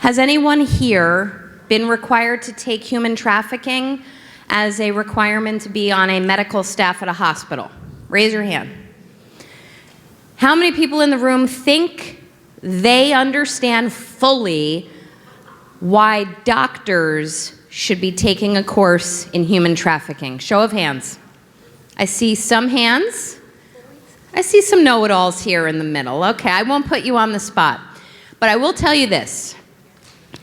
Has anyone here been required to take human trafficking as a requirement to be on a medical staff at a hospital? Raise your hand. How many people in the room think they understand fully why doctors should be taking a course in human trafficking? Show of hands. I see some hands. I see some know-it-alls here in the middle. Okay, I won't put you on the spot, but I will tell you this.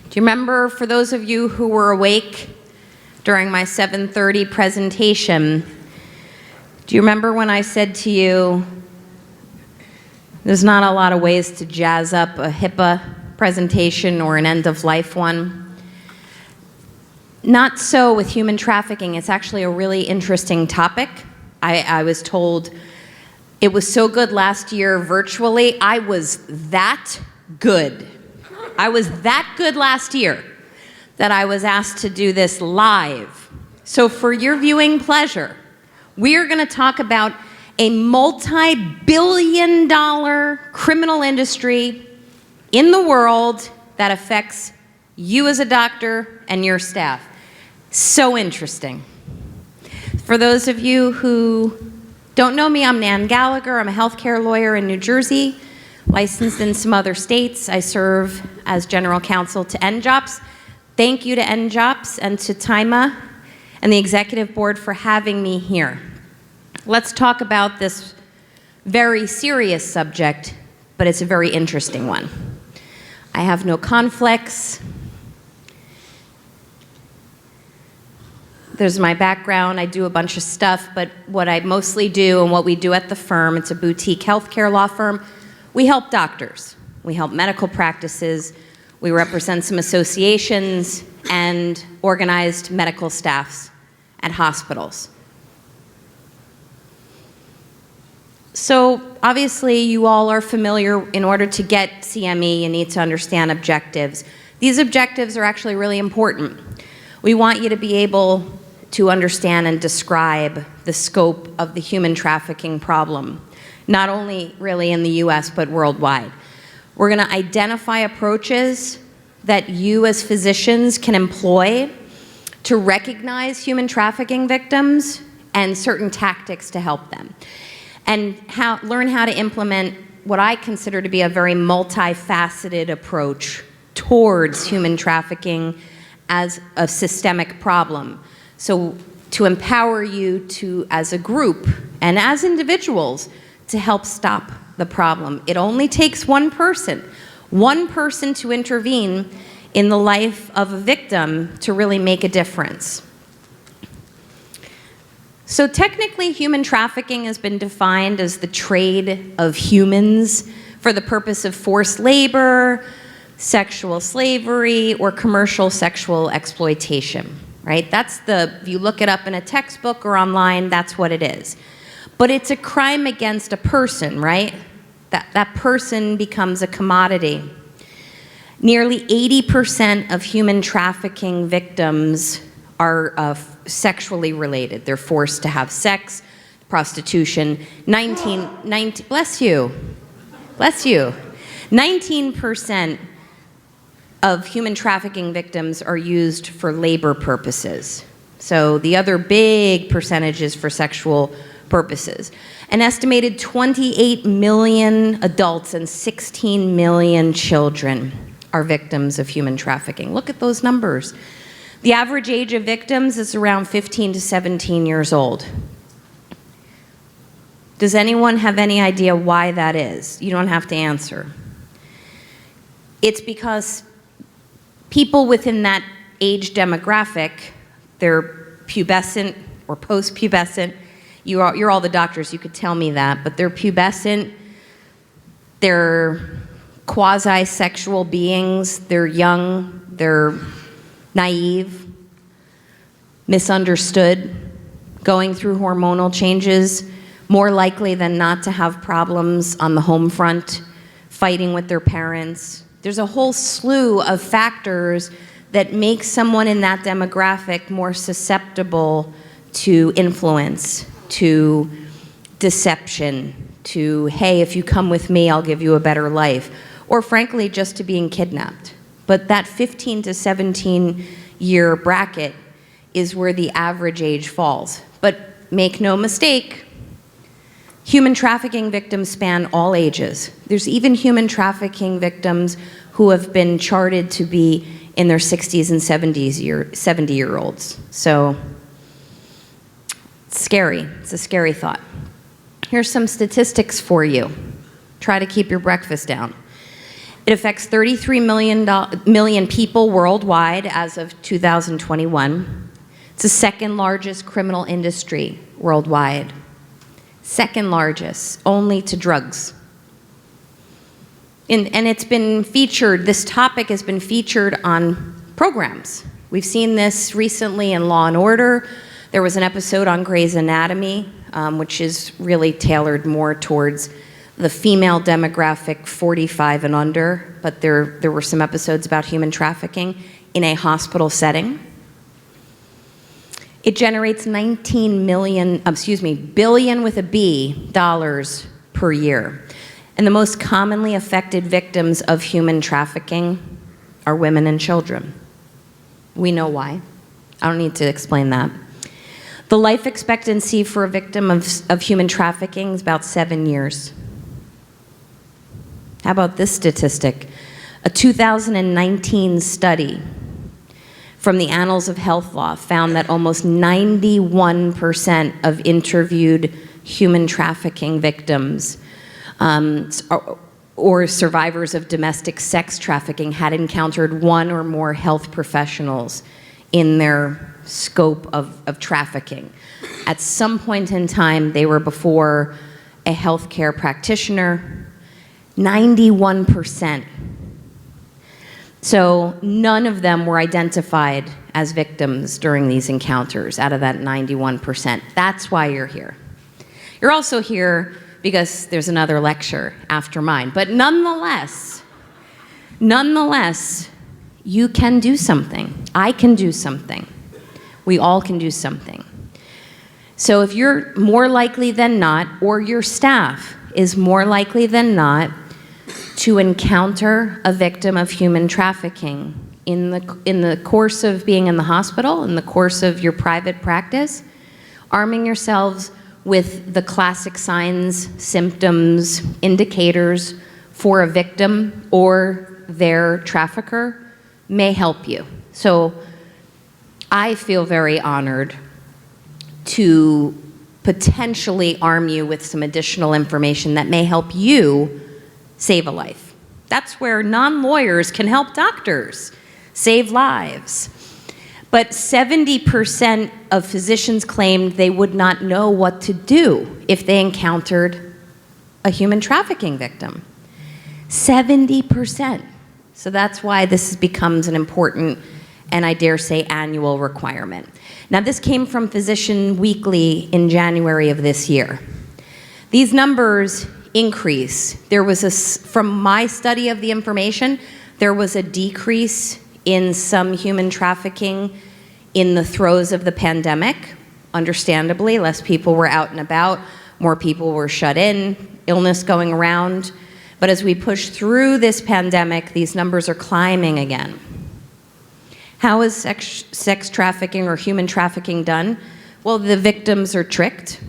Do you remember, for those of you who were awake during my 7:30 presentation, do you remember when I said to you, there's not a lot of ways to jazz up a HIPAA presentation or an end-of-life one? Not so with human trafficking. It's actually a really interesting topic. I was told it was so good last year virtually. I was that good. I was that good last year that I was asked to do this live. So for your viewing pleasure, we are going to talk about a multi-billion-dollar criminal industry in the world that affects you as a doctor and your staff. So interesting. For those of you who don't know me, I'm Nan Gallagher. I'm a healthcare lawyer in New Jersey, licensed in some other states. I serve as general counsel to NJOPS. Thank you to NJOPS and to TIMA and the executive board for having me here. Let's talk about this very serious subject, but it's a very interesting one. I have no conflicts. There's my background. I do a bunch of stuff, but what I mostly do and what we do at the firm, it's a boutique healthcare law firm, we help doctors. We help medical practices. We represent some associations and organized medical staffs at hospitals. So obviously you all are familiar. In order to get CME, you need to understand objectives. These objectives are actually really important. We want you to be able to understand and describe the scope of the human trafficking problem, not only really in the US, but worldwide. We're going to identify approaches that you as physicians can employ to recognize human trafficking victims and certain tactics to help them. And learn how to implement what I consider to be a very multifaceted approach towards human trafficking as a systemic problem. So to empower you to, as a group and as individuals, to help stop the problem. It only takes one person to intervene in the life of a victim to really make a difference. So technically, human trafficking has been defined as the trade of humans for the purpose of forced labor, sexual slavery, or commercial sexual exploitation, right? If you look it up in a textbook or online, that's what it is. But it's a crime against a person, right? That person becomes a commodity. Nearly 80% of human trafficking victims are sexually related. They're forced to have sex, prostitution. 19% of human trafficking victims are used for labor purposes. So the other big percentage is for sexual purposes. An estimated 28 million adults and 16 million children are victims of human trafficking. Look at those numbers. The average age of victims is around 15 to 17 years old. Does anyone have any idea why that is? You don't have to answer. It's because people within that age demographic, they're pubescent or post-pubescent. You're all the doctors, you could tell me that, but they're pubescent, they're quasi-sexual beings, they're young, they're naive, misunderstood, going through hormonal changes, more likely than not to have problems on the home front, fighting with their parents. There's a whole slew of factors that make someone in that demographic more susceptible to influence, to deception, to, hey, if you come with me, I'll give you a better life, or frankly, just to being kidnapped. but that 15 to 17 year bracket is where the average age falls. But make no mistake, human trafficking victims span all ages. There's even human trafficking victims who have been charted to be in their 60s and 70-year-olds. So it's scary. It's a scary thought. Here's some statistics for you. Try to keep your breakfast down. It affects 33 million people worldwide as of 2021. It's the second largest criminal industry worldwide. Second largest, only to drugs. And it's been featured, this topic has been featured on programs. We've seen this recently in Law & Order. There was an episode on Grey's Anatomy, which is really tailored more towards the female demographic 45 and under, but there were some episodes about human trafficking in a hospital setting. It generates billion with a B, dollars per year. And the most commonly affected victims of human trafficking are women and children. We know why. I don't need to explain that. The life expectancy for a victim of human trafficking is about 7 years. How about this statistic? A 2019 study from the Annals of Health Law found that almost 91% of interviewed human trafficking victims or survivors of domestic sex trafficking had encountered one or more health professionals in their scope of trafficking. At some point in time, they were before a healthcare practitioner. 91%. So none of them were identified as victims during these encounters out of that 91%. That's why you're here. You're also here because there's another lecture after mine. But nonetheless, you can do something. I can do something. We all can do something. So if you're more likely than not, or your staff is more likely than not, to encounter a victim of human trafficking in the course of being in the hospital, in the course of your private practice, arming yourselves with the classic signs, symptoms, indicators for a victim or their trafficker may help you. So I feel very honored to potentially arm you with some additional information that may help you save a life. That's where non-lawyers can help doctors save lives. But 70% of physicians claimed they would not know what to do if they encountered a human trafficking victim. 70%. So that's why this becomes an important, and I dare say, annual requirement. Now, this came from Physician Weekly in January of this year. These numbers increase. There was from my study of the information, there was a decrease in some human trafficking in the throes of the pandemic. Understandably, less people were out and about, more people were shut in, illness going around. But as we push through this pandemic, these numbers are climbing again. How is sex trafficking or human trafficking done? Well, the victims are tricked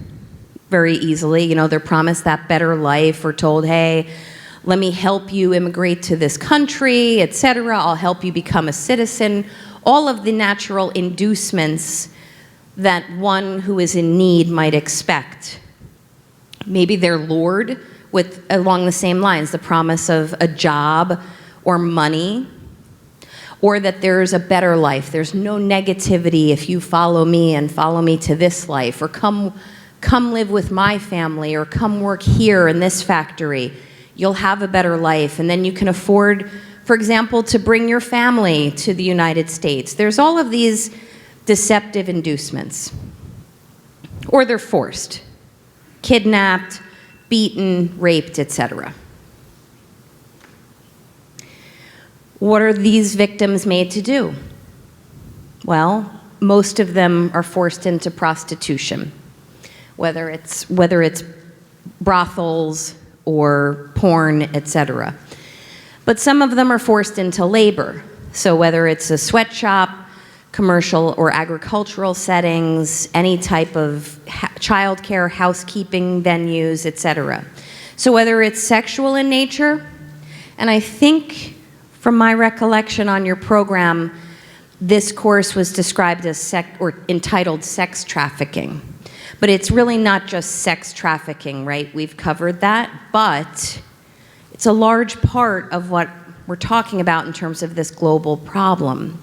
very easily. You know, they're promised that better life or told, hey, let me help you immigrate to this country, etc. I'll help you become a citizen. All of the natural inducements that one who is in need might expect. Maybe they're lured with along the same lines, the promise of a job or money, or that there's a better life. There's no negativity if you follow me and follow me to this life, or come live with my family, or come work here in this factory. You'll have a better life, and then you can afford, for example, to bring your family to the United States. There's all of these deceptive inducements. Or they're forced, kidnapped, beaten, raped, etc. What are these victims made to do? Well, most of them are forced into prostitution, whether it's brothels or porn, etc. But some of them are forced into labor, So whether it's a sweatshop, commercial or agricultural settings, any type of childcare, housekeeping venues, etc. So whether it's sexual in nature, and I think from my recollection on your program, this course was described as entitled sex trafficking. But it's really not just sex trafficking, right? We've covered that, but it's a large part of what we're talking about in terms of this global problem.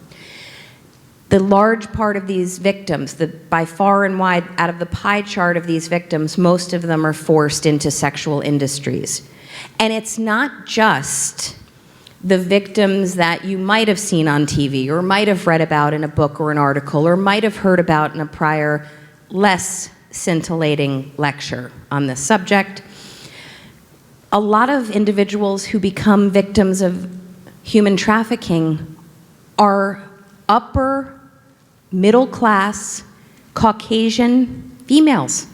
The large part of these victims, by far and wide, out of the pie chart of these victims, most of them are forced into sexual industries. And it's not just the victims that you might have seen on TV or might have read about in a book or an article or might have heard about in a prior, less scintillating lecture on this subject. A lot of individuals who become victims of human trafficking are upper middle class Caucasian females,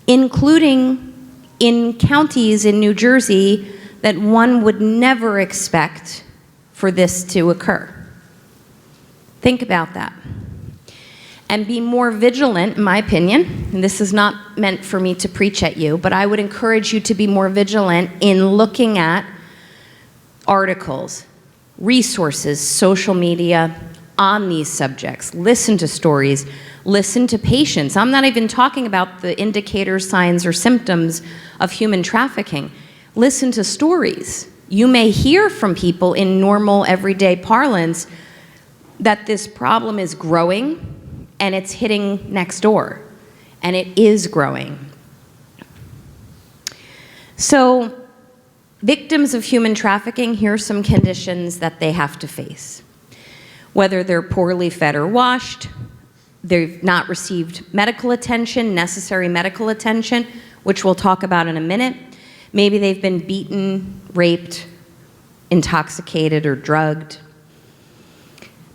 including in counties in New Jersey that one would never expect for this to occur. Think about that. And be more vigilant, in my opinion, and this is not meant for me to preach at you, but I would encourage you to be more vigilant in looking at articles, resources, social media on these subjects. Listen to stories, listen to patients. I'm not even talking about the indicators, signs, or symptoms of human trafficking. Listen to stories. You may hear from people in normal, everyday parlance that this problem is growing and it's hitting next door, and it is growing. So, victims of human trafficking, here are some conditions that they have to face. Whether they're poorly fed or washed, they've not received medical attention, necessary medical attention, which we'll talk about in a minute. Maybe they've been beaten, raped, intoxicated, or drugged.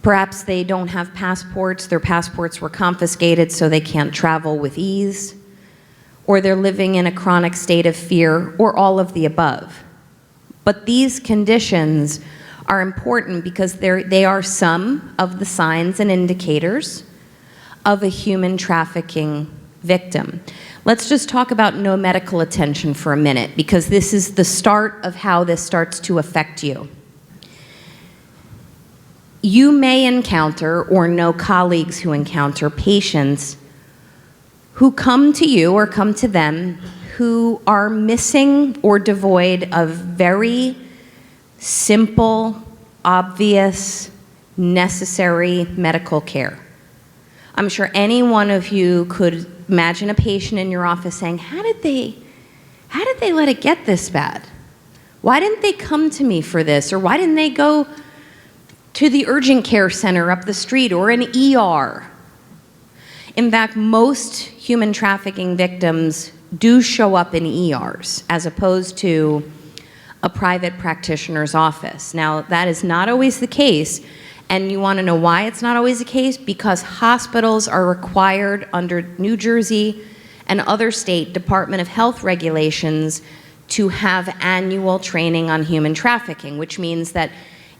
Perhaps they don't have passports, their passports were confiscated so they can't travel with ease, or they're living in a chronic state of fear, or all of the above. But these conditions are important because they are some of the signs and indicators of a human trafficking victim. Let's just talk about no medical attention for a minute, because this is the start of how this starts to affect you. You may encounter or know colleagues who encounter patients who come to you or come to them who are missing or devoid of very simple, obvious, necessary medical care. I'm sure any one of you could imagine a patient in your office saying, how did they let it get this bad? Why didn't they come to me for this? Or why didn't they go to the urgent care center up the street or an ER? In fact, most human trafficking victims do show up in ERs as opposed to a private practitioner's office. Now, that is not always the case, and you want to know why it's not always the case? Because hospitals are required under New Jersey and other state Department of Health regulations to have annual training on human trafficking, which means that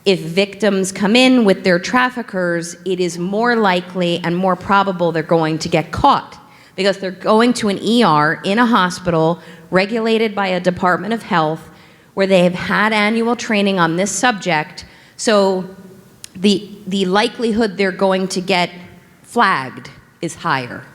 if victims come in with their traffickers, it is more likely and more probable they're going to get caught because they're going to an ER in a hospital regulated by a Department of Health where they have had annual training on this subject. So the likelihood they're going to get flagged is higher.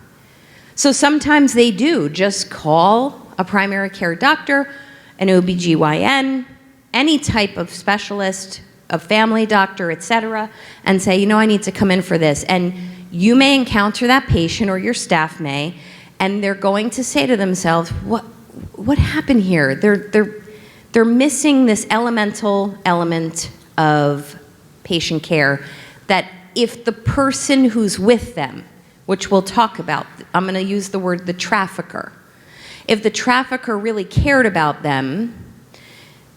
So sometimes they do just call a primary care doctor, an OBGYN, any type of specialist, a family doctor, etc., and say, you know, I need to come in for this. And you may encounter that patient, or your staff may, and they're going to say to themselves, what happened here? They're missing this elemental element of patient care that if the person who's with them, which we'll talk about, I'm going to use the word the trafficker, if the trafficker really cared about them,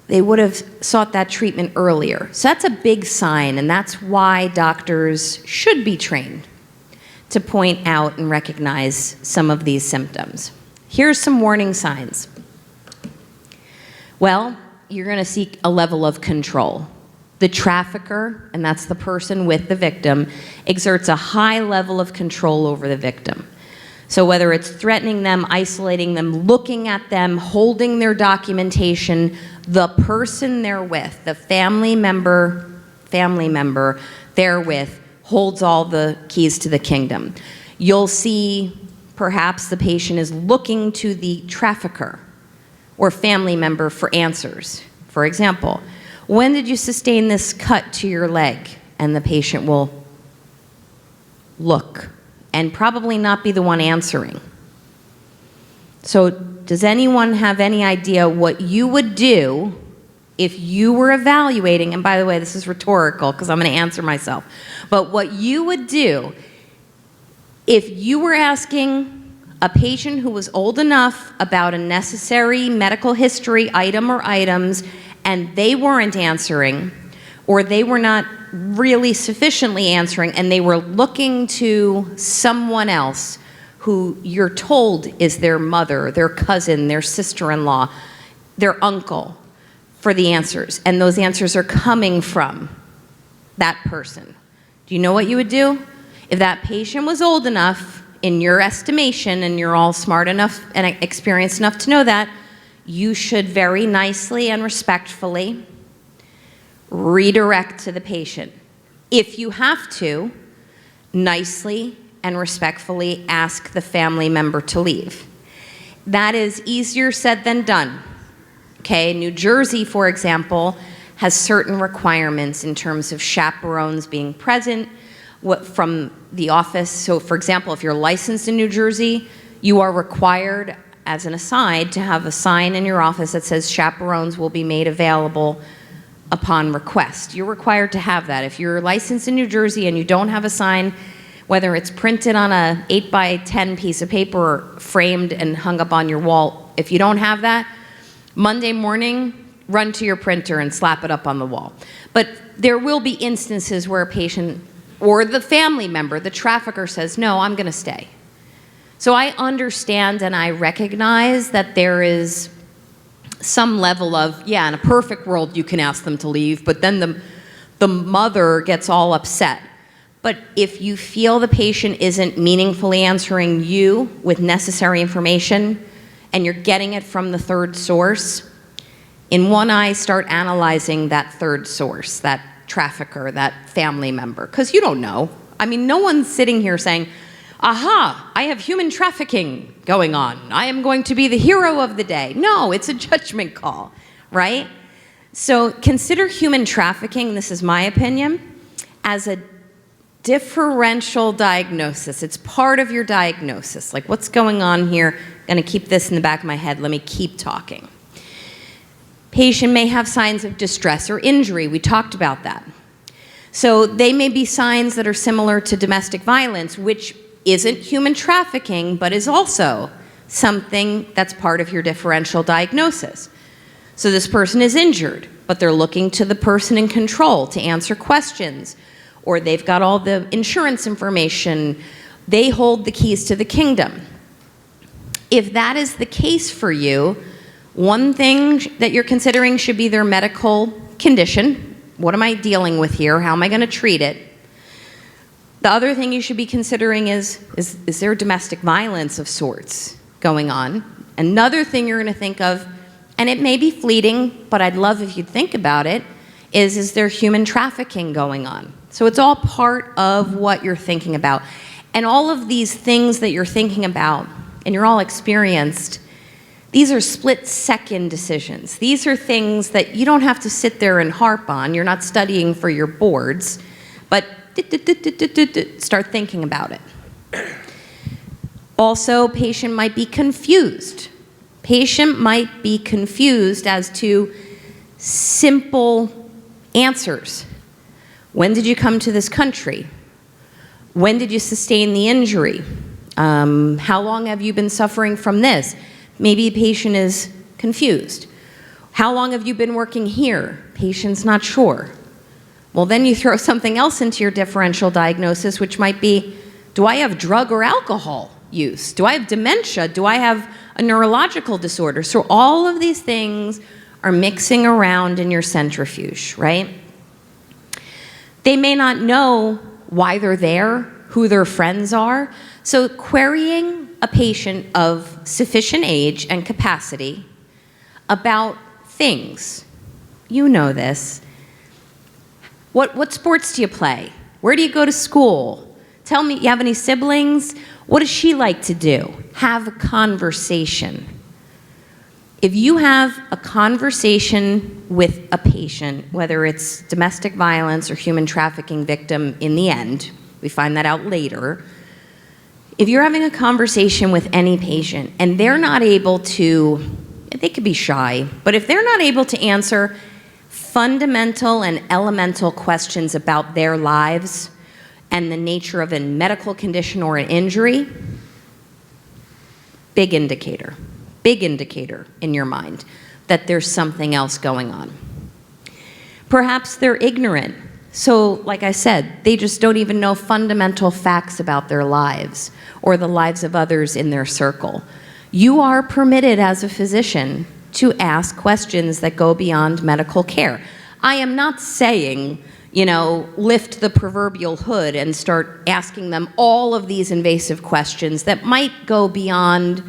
they would have sought that treatment earlier. So that's a big sign, and that's why doctors should be trained to point out and recognize some of these symptoms. Here's some warning signs. Well, you're going to seek a level of control. The trafficker, and that's the person with the victim, exerts a high level of control over the victim. So whether it's threatening them, isolating them, looking at them, holding their documentation, the person they're with, the family member they're with, holds all the keys to the kingdom. You'll see perhaps the patient is looking to the trafficker or family member for answers. For example, when did you sustain this cut to your leg? And the patient will look and probably not be the one answering. So does anyone have any idea what you would do if you were evaluating, and by the way, this is rhetorical because I'm going to answer myself, but what you would do if you were asking a patient who was old enough about a necessary medical history item or items and they weren't answering, or they were not really sufficiently answering, and they were looking to someone else who you're told is their mother, their cousin, their sister-in-law, their uncle for the answers, and those answers are coming from that person. Do you know what you would do? If that patient was old enough, in your estimation, and you're all smart enough and experienced enough to know that, you should very nicely and respectfully redirect to the patient. If you have to, nicely and respectfully ask the family member to leave. That is easier said than done. Okay, New Jersey, for example, has certain requirements in terms of chaperones being present from the office. So for example, if you're licensed in New Jersey, you are required, as an aside, to have a sign in your office that says chaperones will be made available upon request. You're required to have that. If you're licensed in New Jersey and you don't have a sign, whether it's printed on a 8x10 piece of paper or framed and hung up on your wall, if you don't have that, Monday morning, run to your printer and slap it up on the wall. But there will be instances where a patient or the family member, the trafficker, says, no, I'm going to stay. So I understand and I recognize that there is some level of, yeah, in a perfect world you can ask them to leave, but then the mother gets all upset. But if you feel the patient isn't meaningfully answering you with necessary information and you're getting it from the third source, in one eye start analyzing that third source, that trafficker, that family member, because you don't know. I mean, no one's sitting here saying, aha, I have human trafficking going on. I am going to be the hero of the day. No, it's a judgment call, right? So consider human trafficking, this is my opinion, as a differential diagnosis. It's part of your diagnosis. Like, what's going on here? I'm going to keep this in the back of my head. Let me keep talking. Patient may have signs of distress or injury. We talked about that. So they may be signs that are similar to domestic violence, which isn't human trafficking, but is also something that's part of your differential diagnosis. So this person is injured, but they're looking to the person in control to answer questions, or they've got all the insurance information. They hold the keys to the kingdom. If that is the case for you, one thing that you're considering should be their medical condition. What am I dealing with here? How am I going to treat it? The other thing you should be considering is there domestic violence of sorts going on? Another thing you're going to think of, and it may be fleeting, but I'd love if you'd think about it, is there human trafficking going on? So it's all part of what you're thinking about. And all of these things that you're thinking about, and you're all experienced, these are split-second decisions. These are things that you don't have to sit there and harp on. You're not studying for your boards, but start thinking about it. Also, patient might be confused. Patient might be confused as to simple answers. When did you come to this country? When did you sustain the injury? How long have you been suffering from this? Maybe the patient is confused. How long have you been working here? Patient's not sure. Well, then you throw something else into your differential diagnosis, which might be, do I have drug or alcohol use? Do I have dementia? Do I have a neurological disorder? So all of these things are mixing around in your centrifuge, right? They may not know why they're there, who their friends are. So querying a patient of sufficient age and capacity about things. You know this. What sports do you play? Where do you go to school? Tell me, you have any siblings? What does she like to do? Have a conversation. If you have a conversation with a patient, whether it's domestic violence or human trafficking victim in the end, we find that out later. If you're having a conversation with any patient and they're not able to, they could be shy, but if they're not able to answer fundamental and elemental questions about their lives and the nature of a medical condition or an injury, big indicator in your mind that there's something else going on. Perhaps they're ignorant. So, like I said, they just don't even know fundamental facts about their lives or the lives of others in their circle. You are permitted as a physician to ask questions that go beyond medical care. I am not saying, lift the proverbial hood and start asking them all of these invasive questions that might go beyond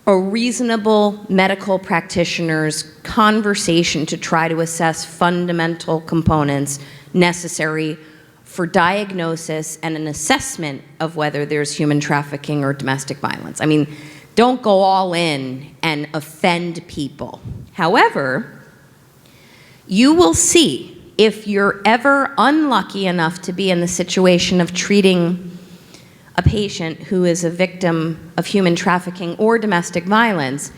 a reasonable medical practitioner's conversation to try to assess fundamental components necessary for diagnosis and an assessment of whether there's human trafficking or domestic violence. I mean, don't go all in and offend people. However, you will see if you're ever unlucky enough to be in the situation of treating a patient who is a victim of human trafficking or domestic violence,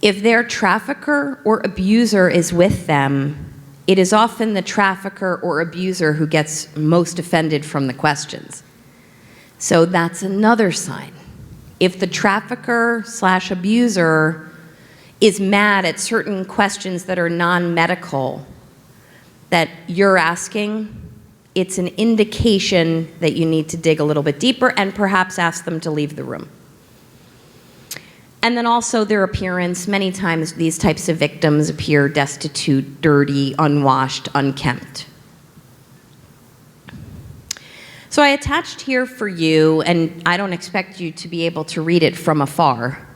if their trafficker or abuser is with them, it is often the trafficker or abuser who gets most offended from the questions. So that's another sign. If the trafficker/abuser is mad at certain questions that are non-medical that you're asking, it's an indication that you need to dig a little bit deeper and perhaps ask them to leave the room. And then also their appearance. Many times these types of victims appear destitute, dirty, unwashed, unkempt. So I attached here for you, and I don't expect you to be able to read it from afar,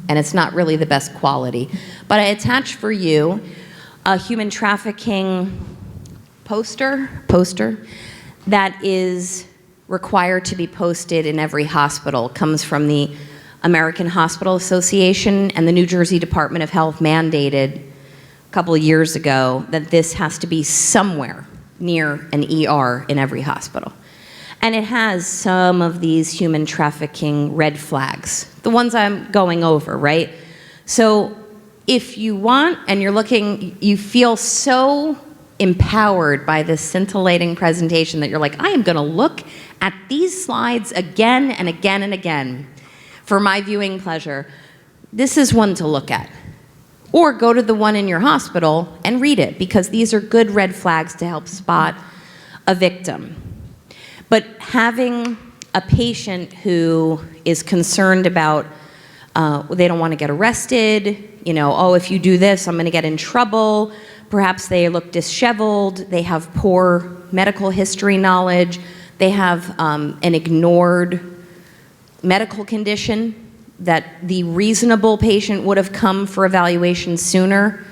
and it's not really the best quality, but I attached for you a human trafficking poster that is required to be posted in every hospital. It comes from the American Hospital Association, and the New Jersey Department of Health mandated a couple of years ago that this has to be somewhere near an ER in every hospital. And it has some of these human trafficking red flags, the ones I'm going over, right? So if you want, and you're looking, you feel so empowered by this scintillating presentation that you're like, I am gonna look at these slides again and again and again for my viewing pleasure, this is one to look at. Or go to the one in your hospital and read it, because these are good red flags to help spot a victim. But having a patient who is concerned about, they don't want to get arrested, oh, if you do this, I'm going to get in trouble. Perhaps they look disheveled, they have poor medical history knowledge, they have an ignored medical condition that the reasonable patient would have come for evaluation sooner.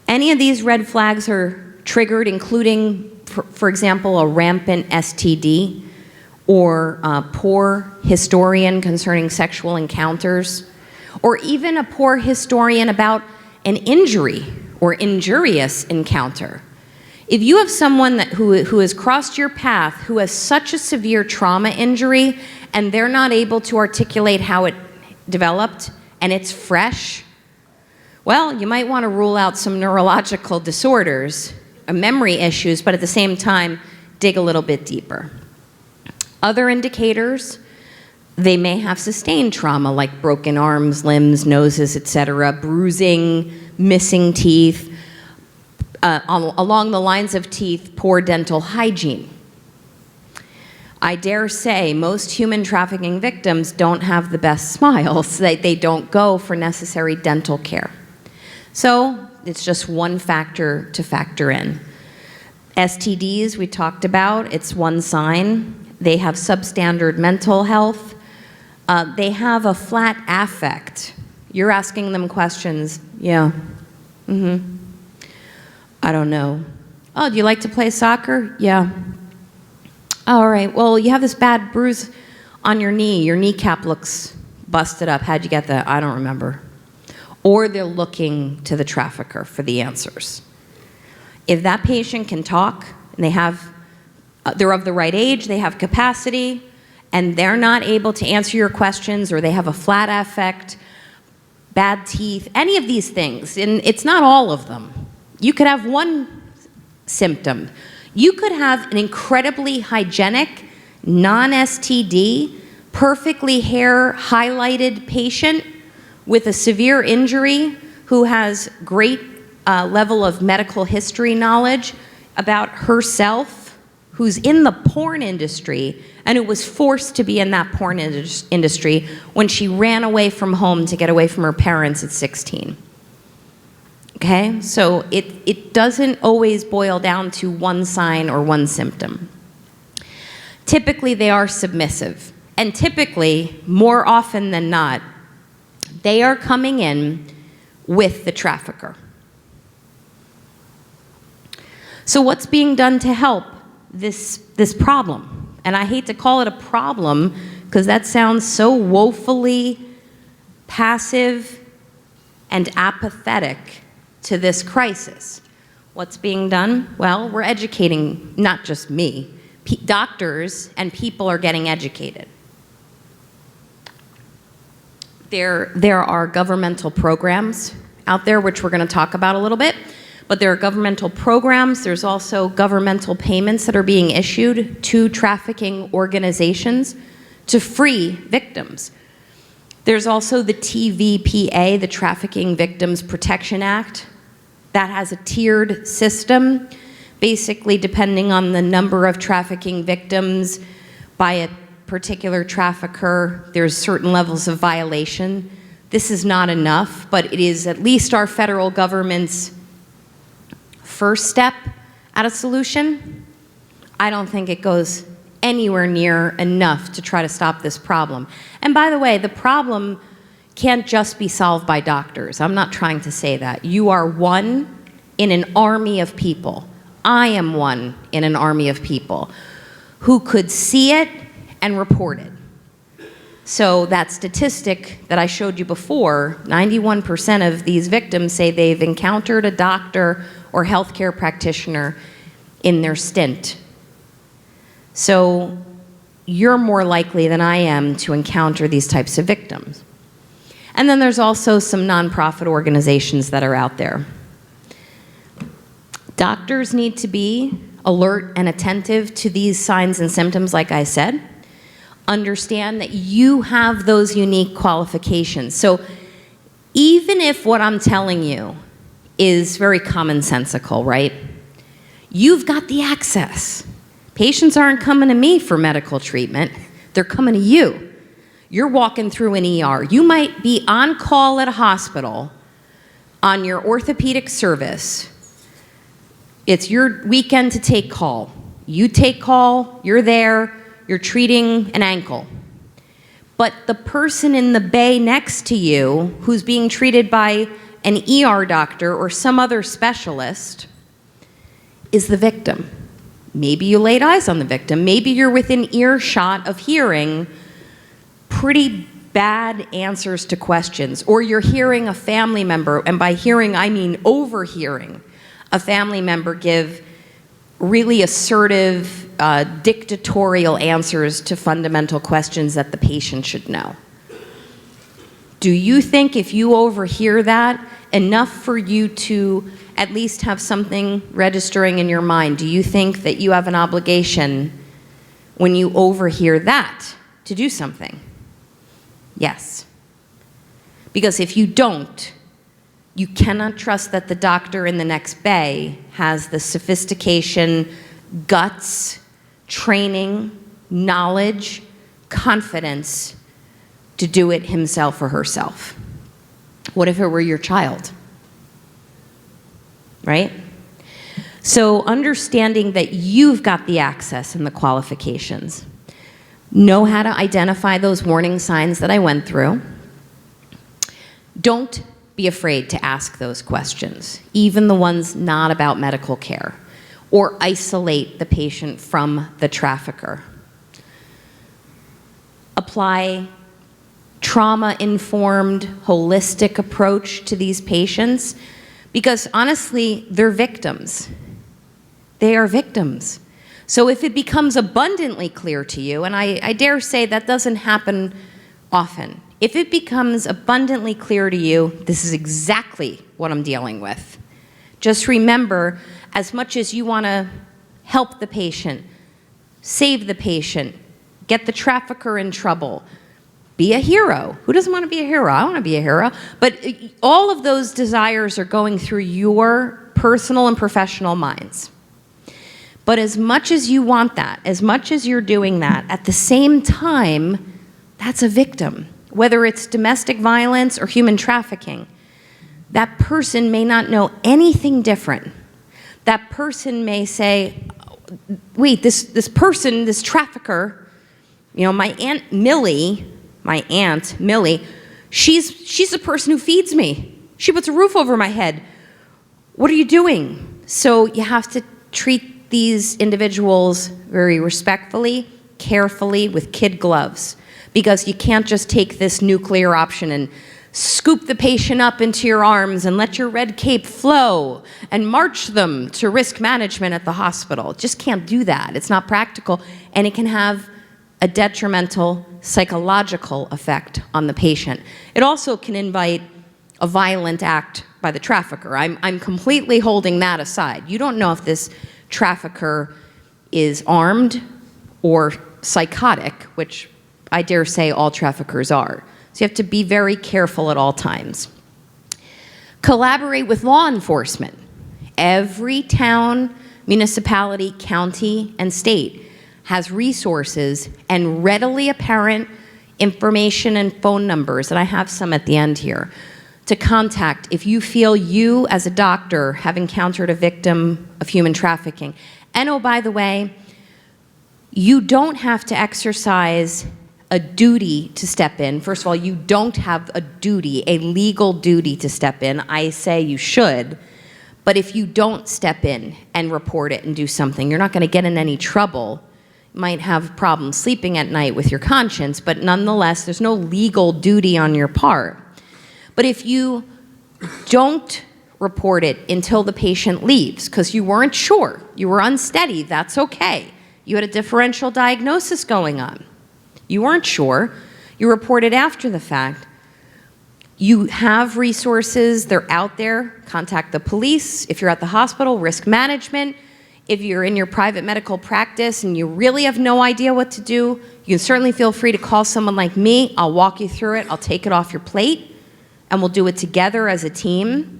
Any of these red flags are triggered, including, for example, a rampant STD or a poor historian concerning sexual encounters, or even a poor historian about an injury or injurious encounter. If you have someone who has crossed your path who has such a severe trauma injury and they're not able to articulate how it developed and it's fresh, well, you might want to rule out some neurological disorders or memory issues, but at the same time, dig a little bit deeper. Other indicators, they may have sustained trauma like broken arms, limbs, noses, etc., bruising, missing teeth, along the lines of teeth, poor dental hygiene. I dare say most human trafficking victims don't have the best smiles. They don't go for necessary dental care. So it's just one factor to factor in. STDs, we talked about, it's one sign. They have substandard mental health. They have a flat affect. You're asking them questions. Yeah. I don't know. Oh, do you like to play soccer? Yeah. All right. Well, you have this bad bruise on your knee. Your kneecap looks busted up. How'd you get that? I don't remember. Or they're looking to the trafficker for the answers. If that patient can talk and they're of the right age, they have capacity, and they're not able to answer your questions, or they have a flat affect, bad teeth, any of these things, and it's not all of them. You could have one symptom. You could have an incredibly hygienic, non-STD, perfectly hair highlighted patient with a severe injury who has great level of medical history knowledge about herself, who's in the porn industry and who was forced to be in that porn industry when she ran away from home to get away from her parents at 16. Okay, so it doesn't always boil down to one sign or one symptom. Typically, they are submissive. And typically, more often than not, they are coming in with the trafficker. So what's being done to help this problem? And I hate to call it a problem because that sounds so woefully passive and apathetic to this crisis. What's being done? Well, we're educating, not just me. Doctors and people are getting educated. There are governmental programs out there, which we're going to talk about a little bit, but there are governmental programs. There's also governmental payments that are being issued to trafficking organizations to free victims. There's also the TVPA, the Trafficking Victims Protection Act, that has a tiered system, basically depending on the number of trafficking victims by a particular trafficker, there's certain levels of violation. This is not enough, but it is at least our federal government's first step at a solution. I don't think it goes anywhere near enough to try to stop this problem. And by the way, the problem can't just be solved by doctors. I'm not trying to say that. You are one in an army of people. I am one in an army of people who could see it and report it. So that statistic that I showed you before, 91% of these victims say they've encountered a doctor or healthcare practitioner in their stint. So you're more likely than I am to encounter these types of victims. And then there's also some nonprofit organizations that are out there. Doctors need to be alert and attentive to these signs and symptoms, like I said. Understand that you have those unique qualifications. So even if what I'm telling you is very commonsensical, right? You've got the access. Patients aren't coming to me for medical treatment. They're coming to you. You're walking through an ER. You might be on call at a hospital on your orthopedic service. It's your weekend to take call. You take call, you're there, you're treating an ankle. But the person in the bay next to you who's being treated by an ER doctor or some other specialist is the victim. Maybe you laid eyes on the victim. Maybe you're within earshot of hearing pretty bad answers to questions, or you're hearing a family member, and by hearing I mean overhearing, a family member give really assertive, dictatorial answers to fundamental questions that the patient should know. Do you think if you overhear that, enough for you to at least have something registering in your mind, do you think that you have an obligation when you overhear that to do something? Yes. Because if you don't, you cannot trust that the doctor in the next bay has the sophistication, guts, training, knowledge, confidence to do it himself or herself. What if it were your child? Right? So understanding that you've got the access and the qualifications. Know how to identify those warning signs that I went through. Don't be afraid to ask those questions, even the ones not about medical care, or isolate the patient from the trafficker. Apply trauma-informed, holistic approach to these patients, because honestly, they're victims. They are victims. So if it becomes abundantly clear to you, and I dare say that doesn't happen often, if it becomes abundantly clear to you, this is exactly what I'm dealing with. Just remember, as much as you want to help the patient, save the patient, get the trafficker in trouble, be a hero. Who doesn't want to be a hero? I want to be a hero. But all of those desires are going through your personal and professional minds. But as much as you want that, as much as you're doing that, at the same time, that's a victim. Whether it's domestic violence or human trafficking, that person may not know anything different. That person may say, wait, this person, this trafficker, you know, my Aunt Millie, she's the person who feeds me. She puts a roof over my head. What are you doing? So you have to treat these individuals very respectfully, carefully, with kid gloves, because you can't just take this nuclear option and scoop the patient up into your arms and let your red cape flow and march them to risk management at the hospital. Just can't do that. It's not practical, and it can have a detrimental psychological effect on the patient. It also can invite a violent act by the trafficker. I'm completely holding that aside. You don't know if this trafficker is armed or psychotic, which I dare say all traffickers are. So you have to be very careful at all times. Collaborate with law enforcement. Every town, municipality, county, and state has resources and readily apparent information and phone numbers, and I have some at the end here, to contact if you feel you as a doctor have encountered a victim of human trafficking. And oh, by the way, you don't have to exercise a duty to step in. First of all, you don't have a duty, a legal duty to step in. I say you should, but if you don't step in and report it and do something, you're not going to get in any trouble. You might have problems sleeping at night with your conscience, but nonetheless, there's no legal duty on your part. But if you don't report it until the patient leaves, because you weren't sure, you were unsteady, that's okay. You had a differential diagnosis going on. You weren't sure, you reported after the fact. You have resources, they're out there. Contact the police. If you're at the hospital, risk management. If you're in your private medical practice and you really have no idea what to do, you can certainly feel free to call someone like me. I'll walk you through it. I'll take it off your plate, and we'll do it together as a team.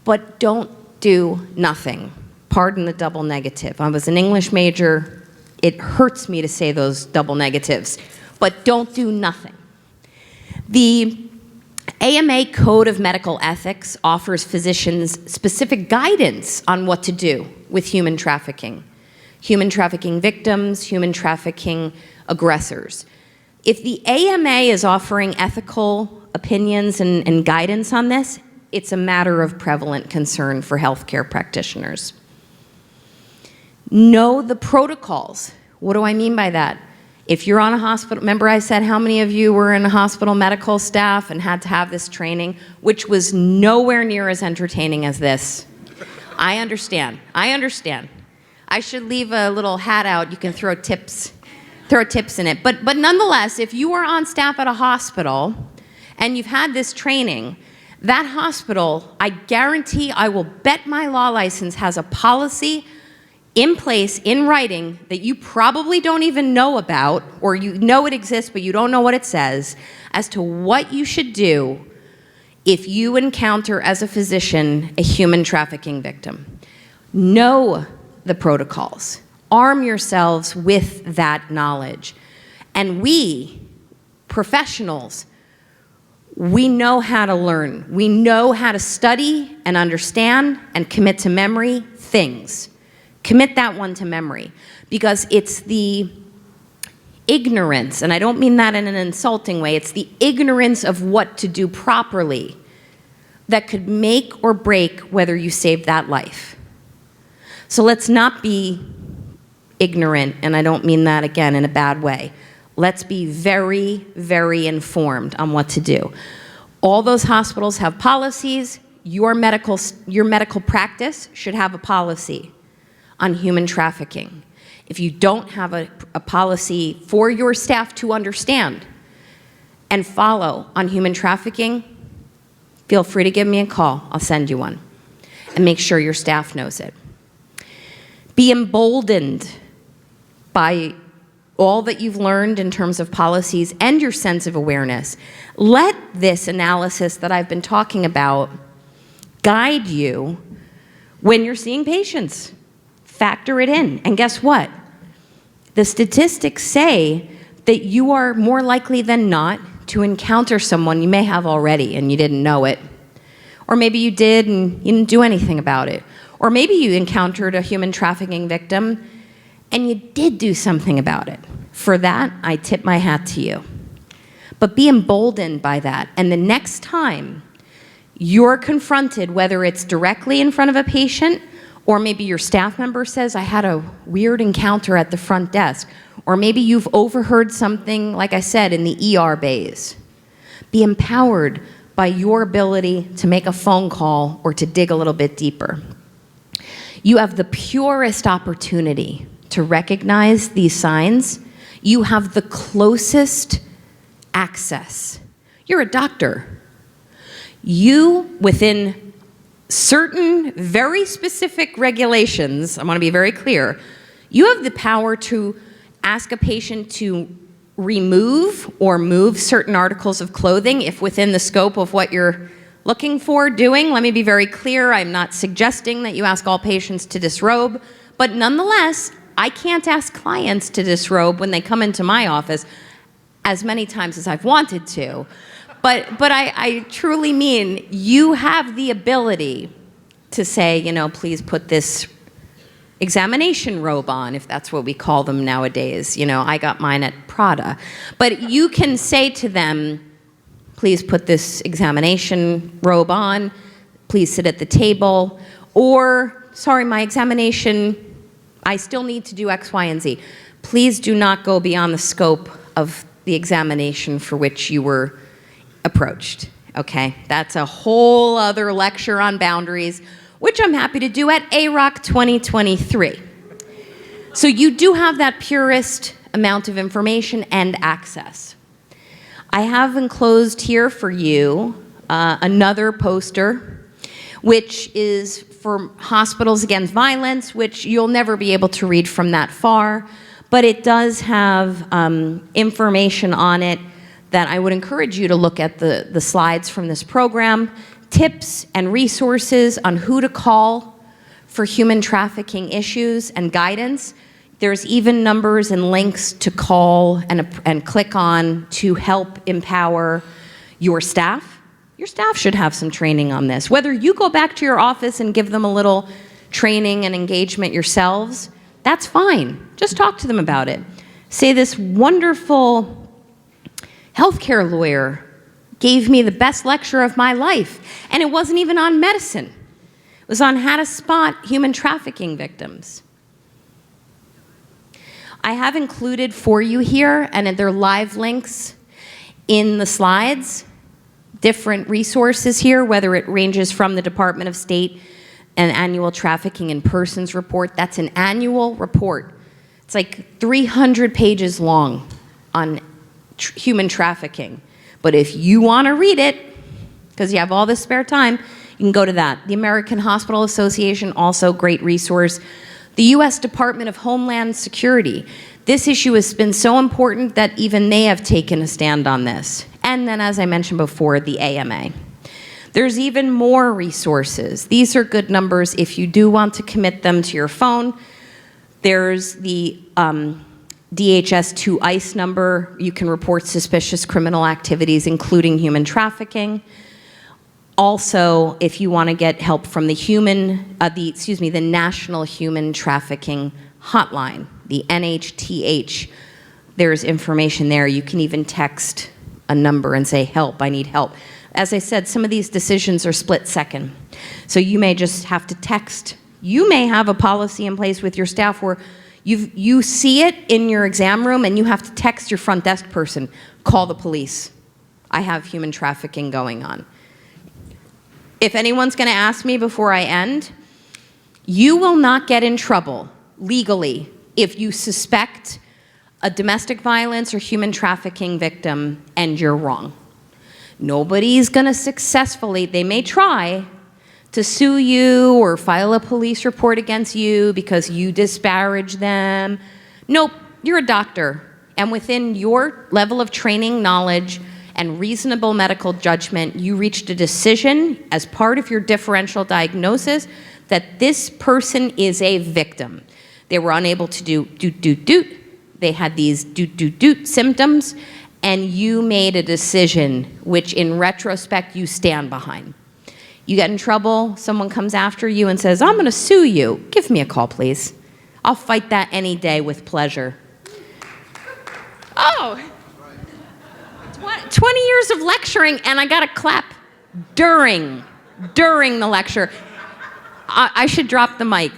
But don't do nothing. Pardon the double negative. I was an English major. It hurts me to say those double negatives, but don't do nothing. The AMA Code of Medical Ethics offers physicians specific guidance on what to do with human trafficking victims, human trafficking aggressors. If the AMA is offering ethical opinions and guidance on this, it's a matter of prevalent concern for healthcare practitioners. Know the protocols. What do I mean by that? If you're on a hospital, remember I said how many of you were in a hospital medical staff and had to have this training, which was nowhere near as entertaining as this. I understand. I should leave a little hat out. You can throw tips in it. But nonetheless, if you are on staff at a hospital and you've had this training, that hospital, I guarantee, I will bet my law license, has a policy in place, in writing, that you probably don't even know about, or you know it exists, but you don't know what it says, as to what you should do if you encounter, as a physician, a human trafficking victim. Know the protocols. Arm yourselves with that knowledge. And we, professionals, We know how to learn. We know how to study and understand and commit to memory things. Commit that one to memory, because it's the ignorance, and I don't mean that in an insulting way, it's the ignorance of what to do properly that could make or break whether you save that life. So let's not be ignorant, and I don't mean that again in a bad way. Let's be very, very informed on what to do. All those hospitals have policies. Your medical practice should have a policy on human trafficking. If you don't have a policy for your staff to understand and follow on human trafficking, feel free to give me a call. I'll send you one. And make sure your staff knows it. Be emboldened by all that you've learned in terms of policies and your sense of awareness. Let this analysis that I've been talking about guide you when you're seeing patients. Factor it in. And guess what? The statistics say that you are more likely than not to encounter someone you may have already and you didn't know it. Or maybe you did and you didn't do anything about it. Or maybe you encountered a human trafficking victim and you did do something about it. For that, I tip my hat to you. But be emboldened by that. And the next time you're confronted, whether it's directly in front of a patient, or maybe your staff member says, I had a weird encounter at the front desk. Or maybe you've overheard something, like I said, in the ER bays. Be empowered by your ability to make a phone call or to dig a little bit deeper. You have the purest opportunity to recognize these signs. You have the closest access. You're a doctor. You, within certain very specific regulations, I want to be very clear, you have the power to ask a patient to remove or move certain articles of clothing if within the scope of what you're looking for doing. Let me be very clear, I'm not suggesting that you ask all patients to disrobe, but nonetheless, I can't ask clients to disrobe when they come into my office as many times as I've wanted to. But I truly mean, you have the ability to say, you know, please put this examination robe on, if that's what we call them nowadays. You know, I got mine at Prada. But you can say to them, please put this examination robe on, please sit at the table, or, sorry, my examination, I still need to do X, Y, and Z. Please do not go beyond the scope of the examination for which you were approached, okay? That's a whole other lecture on boundaries, which I'm happy to do at AROC 2023. So you do have that purest amount of information and access. I have enclosed here for you another poster, which is for Hospitals Against Violence, which you'll never be able to read from that far, but it does have information on it that I would encourage you to look at the slides from this program, tips and resources on who to call for human trafficking issues and guidance. There's even numbers and links to call and click on to help empower your staff. Your staff should have some training on this. Whether you go back to your office and give them a little training and engagement yourselves, that's fine. Just talk to them about it. Say, this wonderful healthcare lawyer gave me the best lecture of my life, and it wasn't even on medicine. It was on how to spot human trafficking victims. I have included for you here, and they're live links in the slides, different resources here, whether it ranges from the Department of State, an annual Trafficking in Persons report. That's an annual report. It's like 300 pages long on human trafficking. But if you want to read it, because you have all this spare time, you can go to that. The American Hospital Association, also great resource. The U.S. Department of Homeland Security. This issue has been so important that even they have taken a stand on this. And then, as I mentioned before, the AMA. There's even more resources. These are good numbers if you do want to commit them to your phone. There's the DHS-2 ICE number. You can report suspicious criminal activities, including human trafficking. Also, if you want to get help from the National Human Trafficking Hotline, the NHTH, there's information there. You can even text a number and say, help, I need help. As I said, some of these decisions are split second. So you may just have to text. You may have a policy in place with your staff where you see it in your exam room and you have to text your front desk person, call the police. I have human trafficking going on. If anyone's going to ask me before I end, you will not get in trouble legally if you suspect a domestic violence or human trafficking victim and you're wrong. Nobody's going to successfully, they may try to sue you or file a police report against you because you disparage them. Nope, you're a doctor, and within your level of training, knowledge, and reasonable medical judgment, you reached a decision as part of your differential diagnosis that this person is a victim. They were unable to do doot. They had these doot symptoms, and you made a decision which in retrospect you stand behind. You get in trouble, someone comes after you and says, I'm going to sue you. Give me a call, please. I'll fight that any day with pleasure. Oh. 20 years of lecturing, and I got a clap during the lecture. I should drop the mic.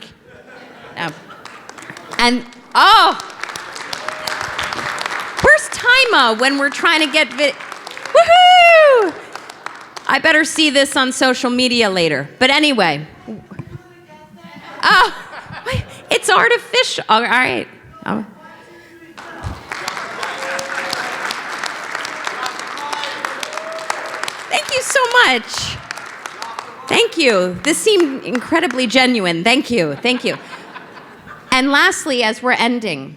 And, where's Tima when we're trying to get woohoo! I better see this on social media later. But anyway. It's artificial. All right. Thank you so much. Thank you. This seemed incredibly genuine. Thank you. Thank you. And lastly, as we're ending,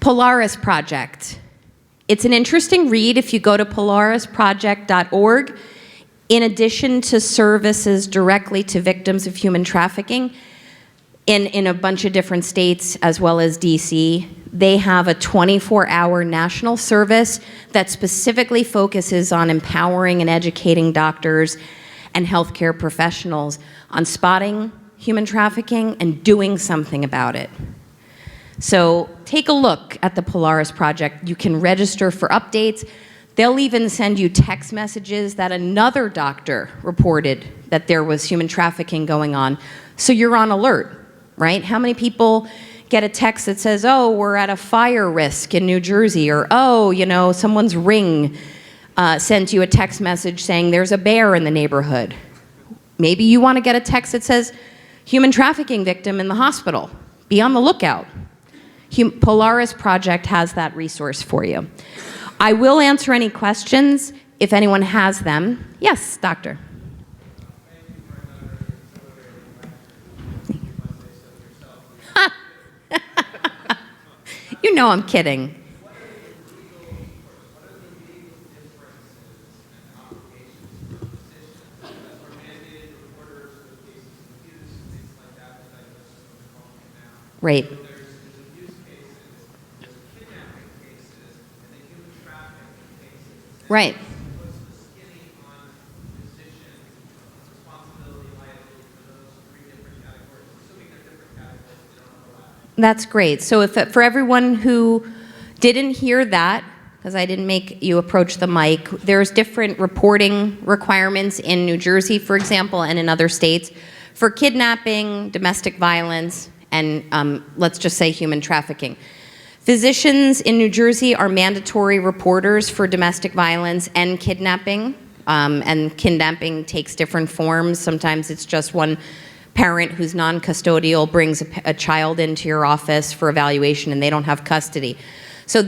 Polaris Project. It's an interesting read if you go to polarisproject.org. In addition to services directly to victims of human trafficking, in a bunch of different states as well as DC, they have a 24-hour national service that specifically focuses on empowering and educating doctors and healthcare professionals on spotting human trafficking and doing something about it. So take a look at the Polaris Project. You can register for updates. They'll even send you text messages that another doctor reported that there was human trafficking going on, so you're on alert, right? How many people get a text that says, oh, we're at a fire risk in New Jersey, or, oh, you know, someone's Ring sent you a text message saying there's a bear in the neighborhood. Maybe you want to get a text that says human trafficking victim in the hospital. Be on the lookout. Polaris Project has that resource for you. I will answer any questions if anyone has them. Yes, doctor. You know I'm kidding. Right. Right. That's great. So if for everyone who didn't hear that, because I didn't make you approach the mic, there's different reporting requirements in New Jersey, for example, and in other states for kidnapping, domestic violence, and let's just say human trafficking. Physicians in New Jersey are mandatory reporters for domestic violence and kidnapping takes different forms. Sometimes it's just one parent who's non-custodial brings a child into your office for evaluation and they don't have custody. So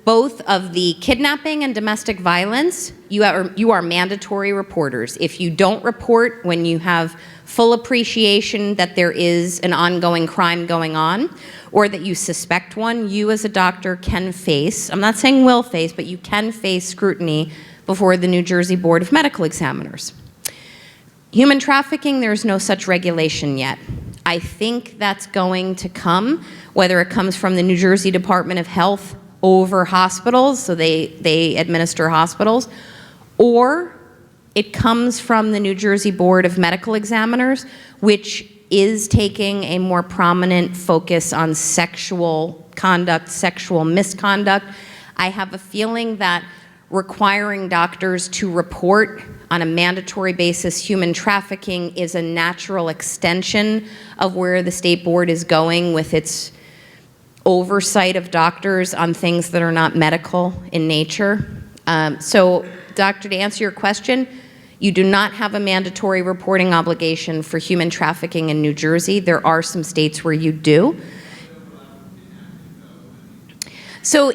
both of the kidnapping and domestic violence, you are mandatory reporters. If you don't report when you have full appreciation that there is an ongoing crime going on, or that you suspect one, you as a doctor can face, I'm not saying will face, but you can face scrutiny before the New Jersey Board of Medical Examiners. Human trafficking, there's no such regulation yet. I think that's going to come, whether it comes from the New Jersey Department of Health over hospitals, so they administer hospitals, or it comes from the New Jersey Board of Medical Examiners, which is taking a more prominent focus on sexual conduct, sexual misconduct. I have a feeling that requiring doctors to report on a mandatory basis human trafficking is a natural extension of where the state board is going with its oversight of doctors on things that are not medical in nature. So, doctor, to answer your question, you do not have a mandatory reporting obligation for human trafficking in New Jersey. There are some states where you do. So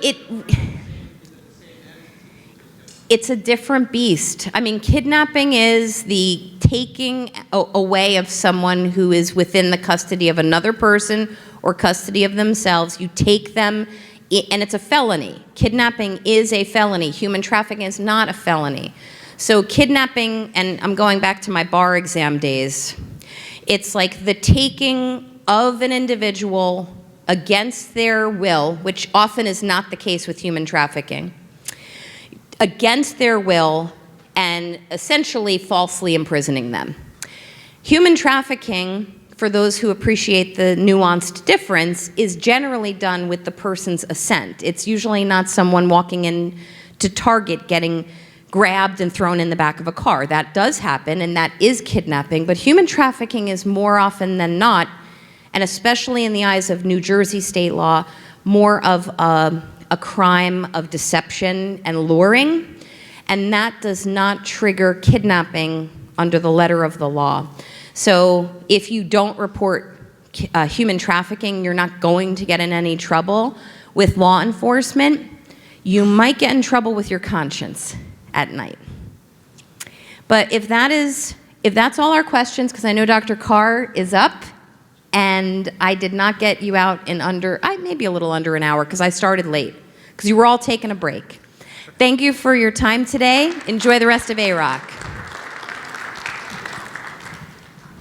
it's a different beast. I mean, kidnapping is the taking away of someone who is within the custody of another person or custody of themselves. You take them, and it's a felony. Kidnapping is a felony. Human trafficking is not a felony. So kidnapping, and I'm going back to my bar exam days, it's like the taking of an individual against their will, which often is not the case with human trafficking, against their will, and essentially falsely imprisoning them. Human trafficking, for those who appreciate the nuanced difference, is generally done with the person's assent. It's usually not someone walking in to Target getting grabbed and thrown in the back of a car. That does happen, and that is kidnapping, but human trafficking is more often than not, and especially in the eyes of New Jersey state law, more of a crime of deception and luring, and that does not trigger kidnapping under the letter of the law. So if you don't report human trafficking, you're not going to get in any trouble with law enforcement. You might get in trouble with your conscience at night. But if that's all our questions, because I know Dr. Carr is up, and I did not get you out in maybe a little under an hour, because I started late, because you were all taking a break. Thank you for your time today. Enjoy the rest of AROC.